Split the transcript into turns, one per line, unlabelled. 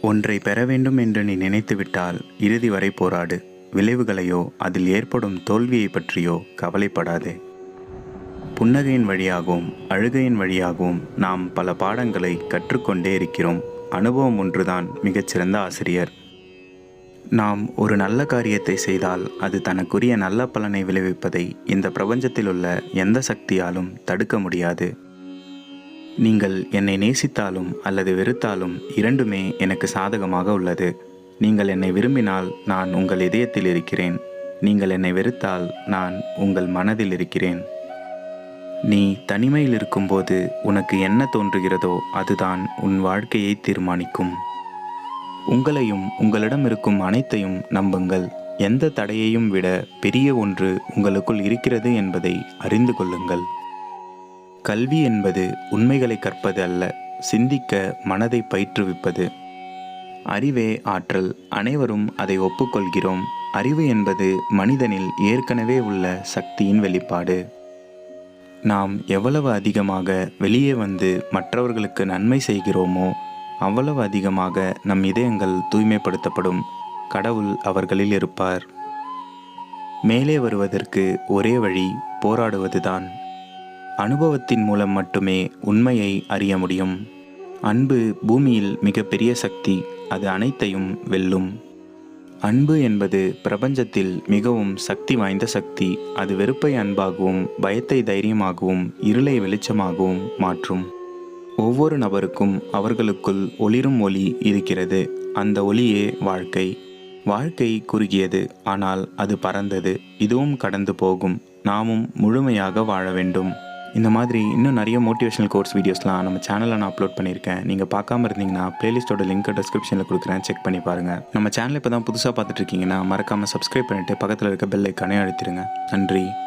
ஒன்றை பெற வேண்டும் என்று நீ நினைத்துவிட்டால் இறுதி வரை போராடு. விளைவுகளையோ அதில் ஏற்படும் தோல்வியை பற்றியோ கவலைப்படாதே. புன்னகையின் வழியாகவும் அழுகையின் வழியாகவும் நாம் பல பாடங்களை கற்றுக்கொண்டே இருக்கிறோம். அனுபவம் ஒன்றுதான் மிகச்சிறந்த ஆசிரியர். நாம் ஒரு நல்ல காரியத்தை செய்தால் அது தனக்குரிய நல்ல பலனை விளைவிப்பதை இந்த பிரபஞ்சத்தில் உள்ள எந்த சக்தியாலும் தடுக்க முடியாது. நீங்கள் என்னை நேசித்தாலும் அல்லது வெறுத்தாலும் இரண்டுமே எனக்கு சாதகமாக உள்ளது. நீங்கள் என்னை விரும்பினால் நான் உங்கள் இதயத்தில் இருக்கிறேன். நீங்கள் என்னை வெறுத்தால் நான் உங்கள் மனதில் இருக்கிறேன். நீ தனிமையில் இருக்கும்போது உனக்கு என்ன தோன்றுகிறதோ அதுதான் உன் வாழ்க்கையை தீர்மானிக்கும். உங்களையும் உங்களிடம் இருக்கும் அனைத்தையும் நம்புங்கள். எந்த தடையையும் விட பெரிய ஒன்று உங்களுக்குள் இருக்கிறது என்பதை அறிந்து கொள்ளுங்கள். கல்வி என்பது உண்மைகளை கற்பது அல்ல, சிந்திக்க மனதை பயிற்றுவிப்பது. அறிவே ஆற்றல், அனைவரும் அதை ஒப்புக்கொள்கிறோம். அறிவு என்பது மனிதனில் ஏற்கனவே உள்ள சக்தியின் வெளிப்பாடு. நாம் எவ்வளவு அதிகமாக வெளியே வந்து மற்றவர்களுக்கு நன்மை செய்கிறோமோ அவ்வளவு அதிகமாக நம் இதயங்கள் தூய்மைப்படுத்தப்படும். கடவுள் அவர்களில் இருப்பார். மேலே வருவதற்கு ஒரே வழி போராடுவதுதான். அனுபவத்தின் மூலம் மட்டுமே உண்மையை அறிய முடியும். அன்பு பூமியில் மிகப்பெரிய சக்தி, அது அனைத்தையும் வெல்லும். அன்பு என்பது பிரபஞ்சத்தில் மிகவும் சக்தி வாய்ந்த சக்தி. அது வெறுப்பை அன்பாகவும் பயத்தை தைரியமாகவும் இருளை வெளிச்சமாகவும் மாற்றும். ஒவ்வொரு நபருக்கும் அவர்களுக்குள் ஒளிரும் ஒளி இருக்கிறது. அந்த ஒளியே வாழ்க்கை. வாழ்க்கை குறுகியது, ஆனால் அது பரந்தது. இதுவும் கடந்து போகும். நாமும் முழுமையாக வாழ வேண்டும். இந்த மாதிரி இன்னும் நிறைய மோட்டிவேஷனல் கோர்ஸ் வீடியோஸ்லாம் நம்ம சேனலில் நான் அப்லோட் பண்ணியிருக்கேன். நீங்கள் பார்க்காம இருந்தீங்கன்னா பிளேலிஸ்ட்டோட லிங்க் டிஸ்கிரிப்ஷனில் கொடுக்குறேன், செக் பண்ணி பாருங்கள். நம்ம சேனலை இப்போ தான் புதுசாக பார்த்துட்டு இருக்கீங்கன்னா மறக்காமல் சப்ஸ்கிரைப் பண்ணிவிட்டு பக்கத்தில் இருக்க பெல் ஐக்கானே அழுத்திடுங்க. நன்றி.